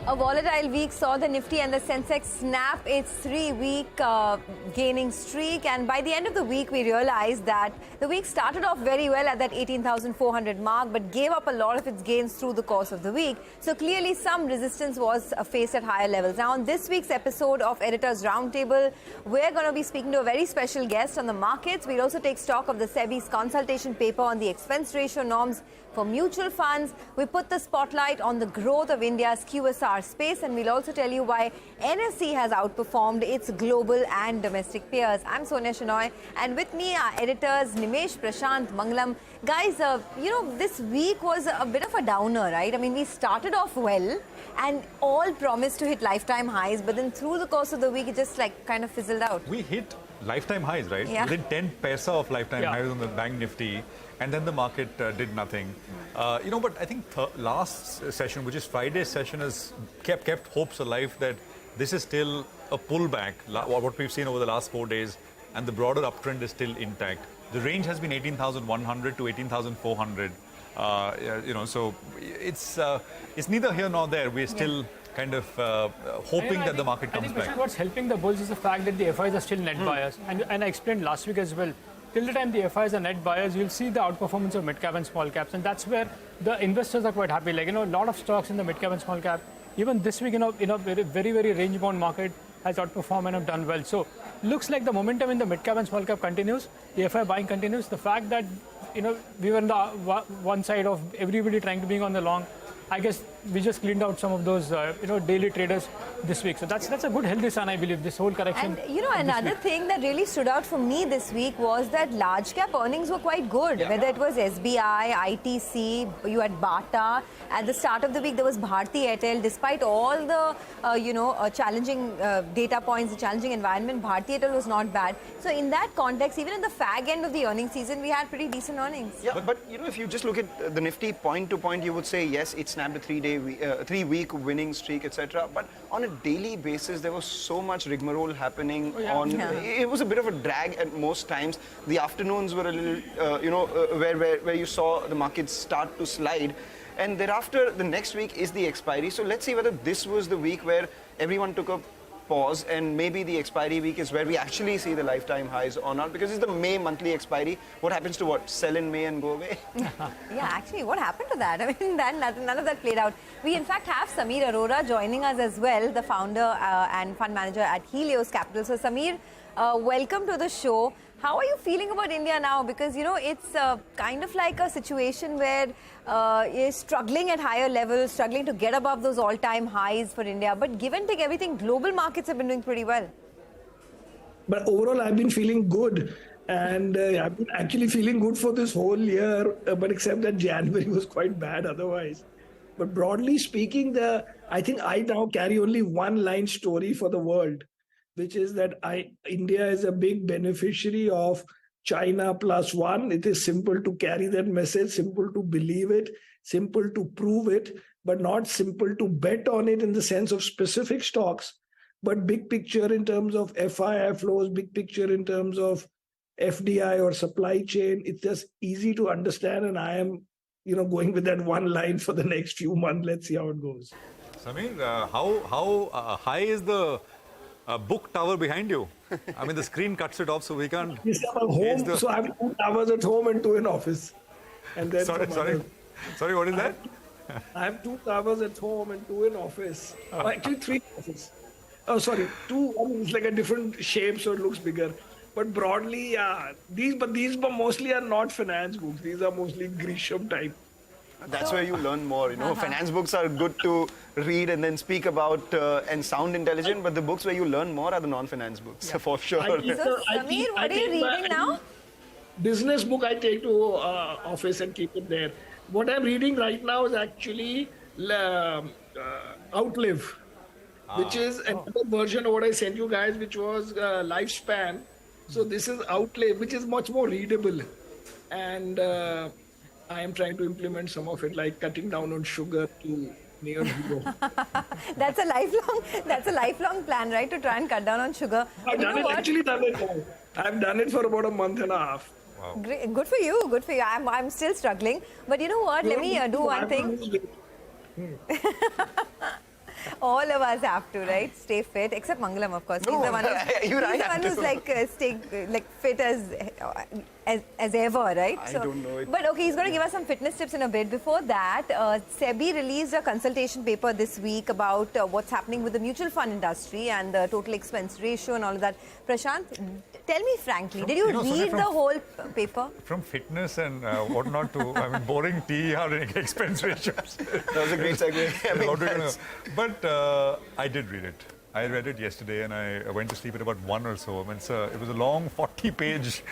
A volatile week saw the Nifty and the Sensex snap its 3-week gaining streak, and by the end of the week we realized that the week started off very well at that 18,400 mark but gave up a lot of its gains through the course of the week. So clearly some resistance was faced at higher levels. Now on this week's episode of Editors Roundtable, we're going to be speaking to a very special guest on the markets. We'll also take stock of the Sebi's consultation paper on the expense ratio norms for mutual funds. We put the spotlight on the growth of India's QSR space, and we'll also tell you why NSE has outperformed its global and domestic peers. I'm Sonia Shenoy, and with me are editors Nimesh, Prashant, Mangalam. Guys, this week was a bit of a downer, right? I mean, we started off well and all promised to hit lifetime highs, but then through the course of the week, it just kind of fizzled out. We hit lifetime highs, right? Yeah. Within 10 paisa of lifetime highs on the Bank Nifty, and then the market did nothing. But I think last session, which is Friday's session, has kept hopes alive that this is still a pullback, what we've seen over the last 4 days, and the broader uptrend is still intact. The range has been 18,100 to 18,400. So it's neither here nor there. We're still kind of hoping that the market comes back. What's helping the bulls is the fact that the FIs are still net buyers. And I explained last week as well, till the time the FIs are net buyers, you'll see the outperformance of mid-cap and small caps. And that's where the investors are quite happy. A lot of stocks in the mid-cap and small cap, even this week, very, very range-bound market has outperformed and have done well. So looks like the momentum in the mid-cap and small cap continues. The FI buying continues. The fact that, we were on the one side of everybody trying to be on the long, I guess we just cleaned out some of those, daily traders this week. So that's a good healthy sign, I believe, this whole correction. And, another thing that really stood out for me this week was that large cap earnings were quite good. Yeah. Whether it was SBI, ITC, you had Bata. At the start of the week, there was Bharti Airtel. Despite all the, challenging data points, the challenging environment, Bharti Airtel was not bad. So in that context, even in the fag end of the earnings season, we had pretty decent earnings. Yeah, but if you just look at the Nifty point to point, you would say, yes, it snapped a 3-week winning streak, etc. But on a daily basis, there was so much rigmarole happening. It was a bit of a drag at most times. The afternoons were a little, where you saw the markets start to slide. And thereafter, the next week is the expiry. So let's see whether this was the week where everyone took a pause, and maybe the expiry week is where we actually see the lifetime highs or not, because it's the May monthly expiry. What happens to sell in May and go away? Yeah, actually, what happened to that? I mean, none of that played out. We, in fact, have Samir Arora joining us as well, the founder and fund manager at Helios Capital. So, Samir, welcome to the show. How are you feeling about India now? Because, it's kind of like a situation where you're struggling at higher levels, struggling to get above those all-time highs for India. But give and take everything, global markets have been doing pretty well. But overall, I've been feeling good. And I've been actually feeling good for this whole year, but except that January was quite bad otherwise. But broadly speaking, I think I now carry only one line story for the world, which is that India is a big beneficiary of China +1. It is simple to carry that message, simple to believe it, simple to prove it, but not simple to bet on it in the sense of specific stocks, but big picture in terms of FII flows, big picture in terms of FDI or supply chain. It's just easy to understand, and I am going with that one line for the next few months. Let's see how it goes. Samir, how high is the book tower behind you? I mean, the screen cuts it off, so we can't. Yes, I'm home, so I have 2 towers at home and 2 in office. And then sorry, what is that? I have 2 towers at home and 2 in office. Actually, 3 offices. Oh, sorry, 2. I mean, it's like a different shape, so it looks bigger. But broadly, yeah, these mostly are not finance books. These are mostly Grisham type. That's where you learn more. Finance books are good to read and then speak about and sound intelligent, but the books where you learn more are the non-finance books, for sure. Samir, what are you reading now? Business book I take to office and keep it there. What I'm reading right now is actually Outlive, which is another version of what I sent you guys, which was Lifespan. So this is Outlive, which is much more readable. And I am trying to implement some of it, like cutting down on sugar to near zero. That's a lifelong plan, right? To try and cut down on sugar. I've done it. I've done it for about a month and a half. Wow. Great. Good for you. Good for you. I'm still struggling. But you know what? Let me do one thing. All of us have to, right? Stay fit, except Mangalam, of course. No, he's the one even I he's the have one who's to. like staying like fit as ever, right? I don't know it. But okay, he's going to give us some fitness tips in a bit. Before that, Sebi released a consultation paper this week about what's happening with the mutual fund industry and the total expense ratio and all of that. Prashant, tell me frankly, did you Sonia, read the whole paper? From fitness and whatnot to, I mean, boring TER and expense ratios. That was a great segue. What do you know? But I did read it. I read it yesterday and I went to sleep at about 1 or so. I mean, it was a long 40-page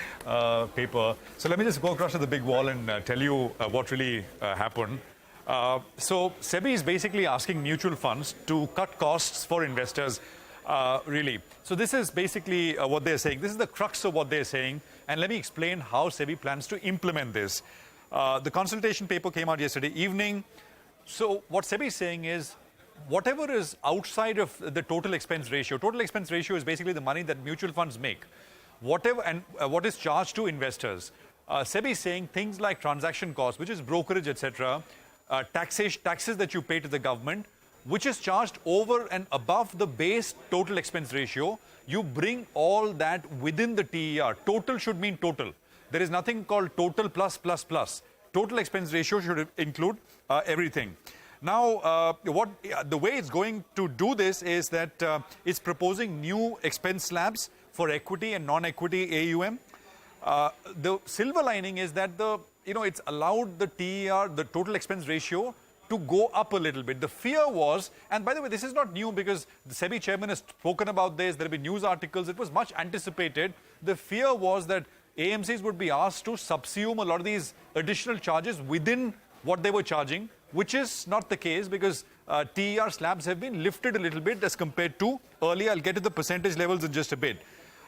paper. So let me just go across to the big wall and tell you what really happened. So Sebi is basically asking mutual funds to cut costs for investors, really. So this is basically what they're saying. This is the crux of what they're saying. And let me explain how Sebi plans to implement this. The consultation paper came out yesterday evening. So what Sebi is saying is, whatever is outside of the total expense ratio is basically the money that mutual funds make. Whatever and what is charged to investors. Sebi is saying things like transaction costs, which is brokerage, etc., taxes that you pay to the government, which is charged over and above the base total expense ratio, you bring all that within the TER. Total should mean total. There is nothing called total plus plus plus. Total expense ratio should include everything. Now, the way it's going to do this is that it's proposing new expense slabs for equity and non-equity AUM. The silver lining is that it's allowed the TER, the total expense ratio, to go up a little bit. The fear was, and by the way, this is not new because the Sebi chairman has spoken about this. There have been news articles. It was much anticipated. The fear was that AMCs would be asked to subsume a lot of these additional charges within what they were charging, which is not the case because TER slabs have been lifted a little bit as compared to earlier. I'll get to the percentage levels in just a bit.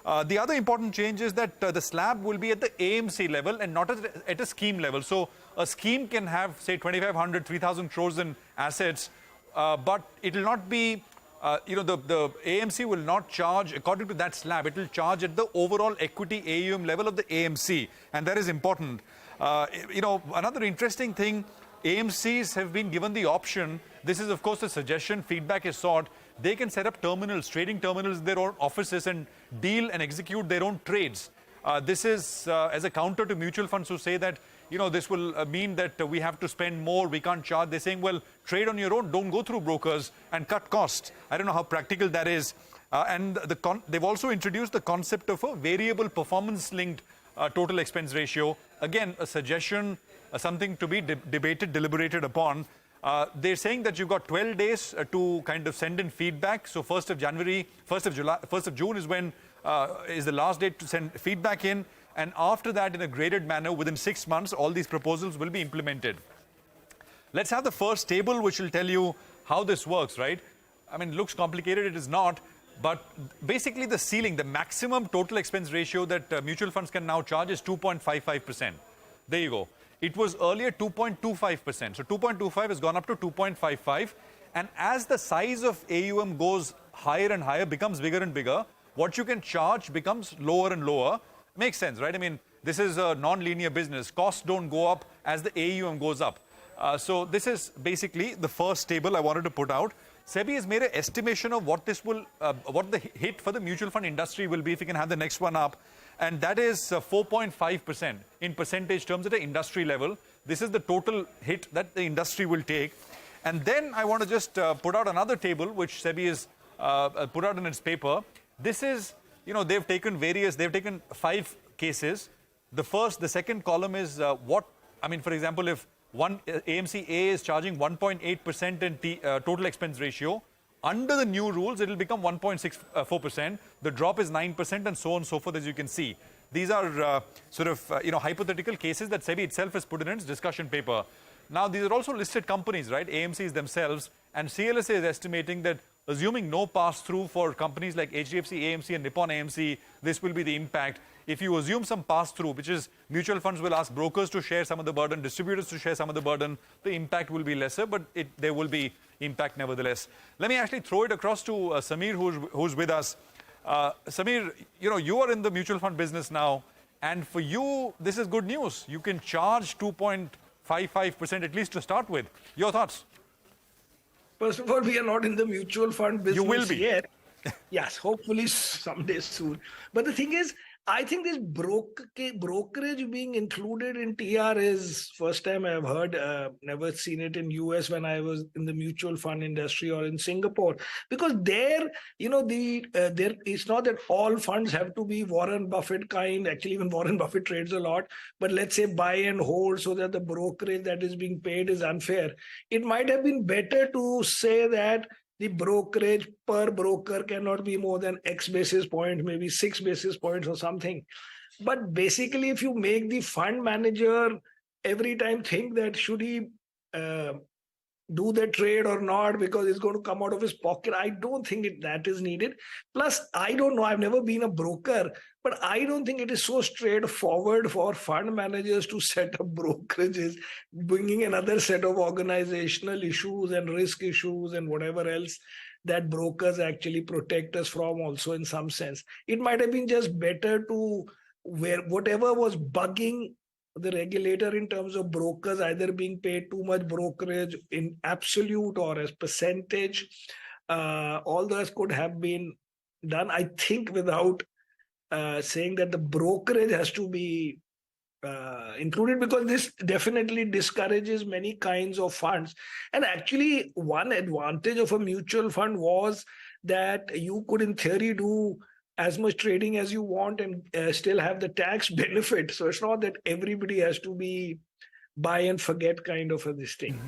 The other important change is that the slab will be at the AMC level and not at a scheme level. So a scheme can have, say, 2,500, 3,000 crores in assets, but it will not be, the AMC will not charge according to that slab. It will charge at the overall equity AUM level of the AMC, and that is important. Another interesting thing, AMCs have been given the option. This is, of course, a suggestion. Feedback is sought. They can set up terminals, trading terminals in their own offices and deal and execute their own trades. This is as a counter to mutual funds who say that, this will mean that we have to spend more, we can't charge. They're saying, well, trade on your own, don't go through brokers and cut costs. I don't know how practical that is. And they've also introduced the concept of a variable performance-linked total expense ratio. Again, a suggestion, something to be debated, deliberated upon. They're saying that you've got 12 days to kind of send in feedback. So 1st of June is when is the last date to send feedback in. And after that, in a graded manner, within 6 months, all these proposals will be implemented. Let's have the first table, which will tell you how this works, right? I mean, it looks complicated. It is not. But basically, the ceiling, the maximum total expense ratio that mutual funds can now charge is 2.55%. There you go. It was earlier 2.25%. So 2.25 has gone up to 2.55. And as the size of AUM goes higher and higher, becomes bigger and bigger, what you can charge becomes lower and lower. Makes sense, right? I mean, this is a non-linear business. Costs don't go up as the AUM goes up. So this is basically the first table I wanted to put out. Sebi has made an estimation of what this will, what the hit for the mutual fund industry will be, if you can have the next one up. And that is 4.5% in percentage terms at the industry level. This is the total hit that the industry will take. And then I want to just put out another table, which Sebi has put out in its paper. This is, they've taken 5 cases. The second column is for example, if one AMC A is charging 1.8% in total expense ratio, under the new rules, it will become 1.64%. The drop is 9% and so on and so forth, as you can see. These are hypothetical cases that Sebi itself has put in its discussion paper. Now, these are also listed companies, right? AMCs themselves. And CLSA is estimating that assuming no pass-through for companies like HDFC AMC and Nippon AMC, this will be the impact. If you assume some pass-through, which is mutual funds will ask brokers to share some of the burden, distributors to share some of the burden, the impact will be lesser, but there will be impact nevertheless. Let me actually throw it across to Samir, who's with us. Samir, you are in the mutual fund business now, and for you, this is good news. You can charge 2.55% at least to start with. Your thoughts? First of all, we are not in the mutual fund business You will be. yet. Yes, hopefully someday soon. But the thing is, I think this brokerage being included in TR is first time I've heard. Never seen it in US when I was in the mutual fund industry or in Singapore. Because there, there it's not that all funds have to be Warren Buffett kind. Actually, even Warren Buffett trades a lot. But let's say buy and hold so that the brokerage that is being paid is unfair. It might have been better to say that the brokerage per broker cannot be more than X basis points, maybe 6 basis points or something. But basically, if you make the fund manager every time think that should he do the trade or not because it's going to come out of his pocket, I don't think that is needed. Plus, I don't know, I've never been a broker, but I don't think it is so straightforward for fund managers to set up brokerages, bringing another set of organizational issues and risk issues and whatever else that brokers actually protect us from also in some sense. It might have been just better to where whatever was bugging the regulator in terms of brokers either being paid too much brokerage in absolute or as percentage, all those could have been done, I think, without saying that the brokerage has to be included, because this definitely discourages many kinds of funds. And actually, one advantage of a mutual fund was that you could, in theory, do as much trading as you want and still have the tax benefit. So it's not that everybody has to be buy and forget kind of this thing.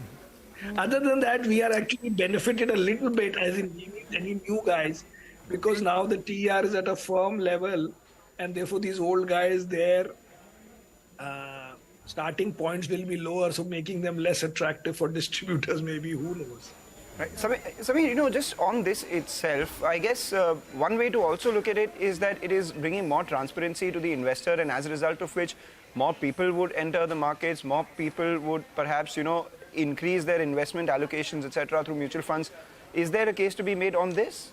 Mm-hmm. Other than that, we are actually benefited a little bit as in any new guys, because now the TER is at a firm level, and therefore these old guys, their starting points will be lower, so making them less attractive for distributors, maybe, who knows. Right. Sameer, just on this itself, I guess one way to also look at it is that it is bringing more transparency to the investor, and as a result of which more people would enter the markets, more people would perhaps, increase their investment allocations, etc., through mutual funds. Is there a case to be made on this?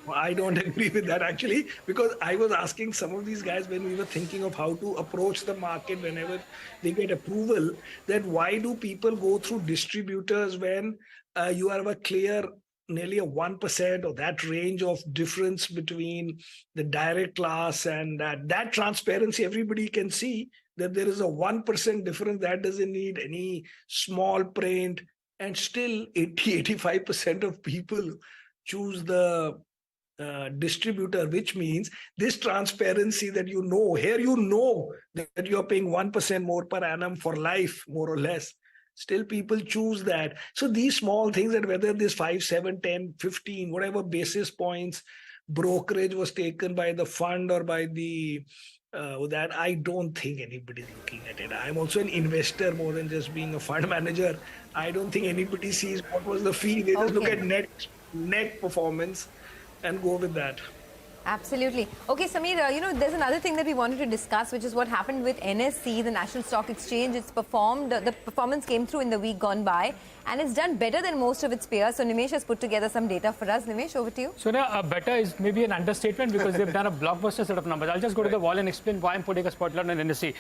Well, I don't agree with that, actually, because I was asking some of these guys when we were thinking of how to approach the market whenever they get approval, that why do people go through distributors when you have a clear nearly a 1% or that range of difference between the direct class, and that transparency, everybody can see that there is a 1% difference. That doesn't need any small print, and still 85% of people choose the distributor, which means this transparency that here that you're paying 1% more per annum for life, more or less. Still people choose that. So these small things, that whether this 5, 7, 10, 15, whatever basis points brokerage was taken by the fund or by the that, I don't think anybody's looking at it. I'm also an investor more than just being a fund manager. I don't think anybody sees what was the fee. They just look at net performance and go with that. Absolutely. Okay, Sameer, there's another thing that we wanted to discuss, which is what happened with NSE, the National Stock Exchange. The performance came through in the week gone by, and it's done better than most of its peers. So Nimesh has put together some data for us. Nimesh, over to you. So now, better is maybe an understatement, because they've done a blockbuster set of numbers. I'll just go to the wall and explain why I'm putting a spotlight on NSE.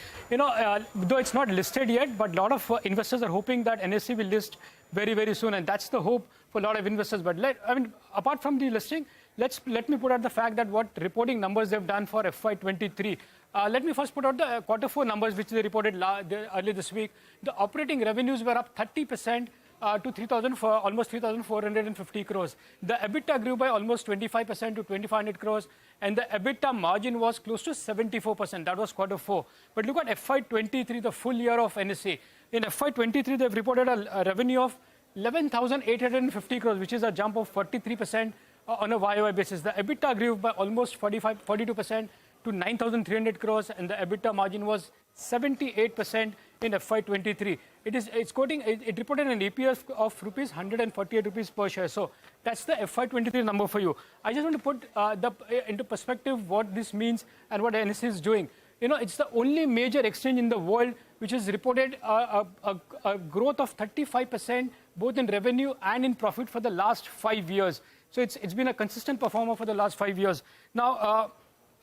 Though it's not listed yet, but a lot of investors are hoping that NSE will list very, very soon, and that's the hope for a lot of investors. But apart from the listing, let me put out the fact that what reporting numbers they've done for FY23. Let me first put out the Q4 numbers, which they reported earlier this week. The operating revenues were up 30% to almost 3,450 crores. The EBITDA grew by almost 25% to 2,500 crores, and the EBITDA margin was close to 74%. That was Q4. But look at FY23, the full year of NSE. In FY23, they've reported a revenue of 11,850 crores, which is a jump of 43%. On a YOY basis. The EBITDA grew by almost 42% to 9,300 crores, and the EBITDA margin was 78% in FY23. It reported an EPS of rupees 148 rupees per share. So that's the FY23 number for you. I just want to put into perspective what this means and what NSE is doing. It's the only major exchange in the world which has reported a growth of 35% both in revenue and in profit for the last 5 years. So it's been a consistent performer for the last 5 years. Now,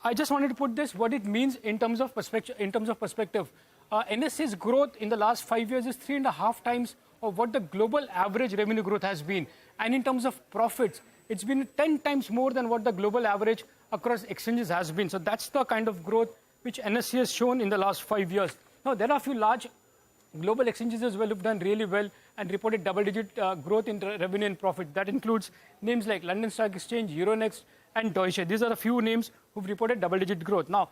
I just wanted to put what it means in terms of perspective. NSE's growth in the last 5 years is 3.5 times of what the global average revenue growth has been. And in terms of profits, it's been 10 times more than what the global average across exchanges has been. So that's the kind of growth which NSE has shown in the last 5 years. Now, there are a few large global exchanges as well who've done really well and reported double-digit growth in revenue and profit. That includes names like London Stock Exchange, Euronext, and Deutsche. These are a few names who've reported double-digit growth. Now,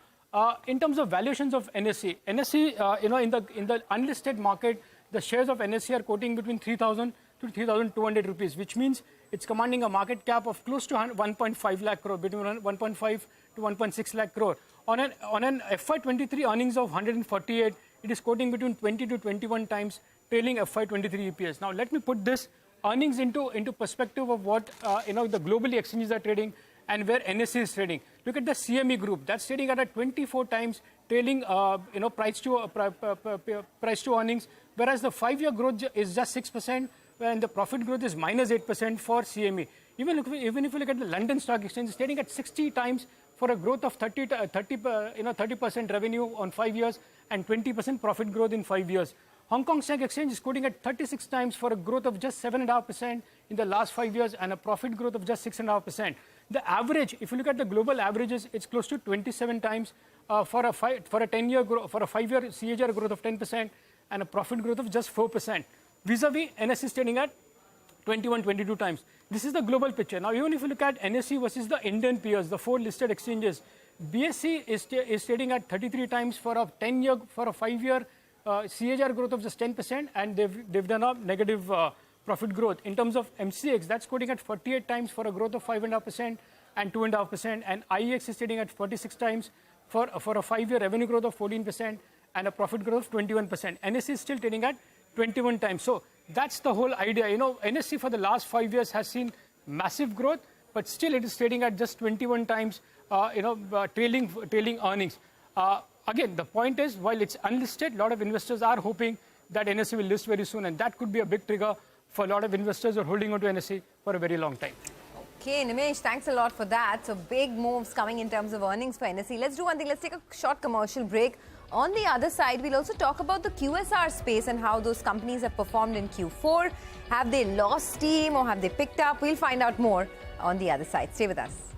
in terms of valuations of NSE, in the unlisted market, the shares of NSE are quoting between 3,000 to 3,200 rupees, which means it's commanding a market cap of close to 1.5 lakh crore, between 1.5 to 1.6 lakh crore. On an FY23 earnings of 148, it is quoting between 20 to 21 times trailing FY23 EPS. Now, let me put this earnings into perspective of what the globally exchanges are trading and where NSE is trading. Look at the CME group. That's trading at a 24 times trailing price to earnings, whereas the 5-year growth is just 6%, and the profit growth is minus 8% for CME. Even if you look at the London Stock Exchange, it's trading at 60 times for a growth of 30% revenue on 5 years and 20% profit growth in 5 years. Hong Kong Stock Exchange is quoting at 36 times for a growth of just 7.5% in the last 5 years and a profit growth of just 6.5%. The average, if you look at the global averages, it's close to 27 times for a 5-year CAGR growth of 10% and a profit growth of just 4%. Vis-a-vis, NSE is trading at 21, 22 times. This is the global picture. Now, even if you look at NSE versus the Indian peers, the 4 listed exchanges, BSE is trading at 33 times for a 5-year CAGR growth of just 10%, and they've done a negative profit growth. In terms of MCX, that's quoting at 48 times for a growth of 5.5% and 2.5%, and IEX is trading at 46 times for a 5-year revenue growth of 14% and a profit growth of 21%. NSE is still trading at 21 times. So that's the whole idea. NSE for the last 5 years has seen massive growth, but still it is trading at just 21 times, trailing earnings. Again, the point is, while it's unlisted, a lot of investors are hoping that NSE will list very soon, and that could be a big trigger for a lot of investors who are holding on to NSE for a very long time. Okay, Nimesh, thanks a lot for that. So big moves coming in terms of earnings for NSE. Let's do one thing. Let's take a short commercial break. On the other side, we'll also talk about the QSR space and how those companies have performed in Q4. Have they lost steam or have they picked up? We'll find out more on the other side. Stay with us.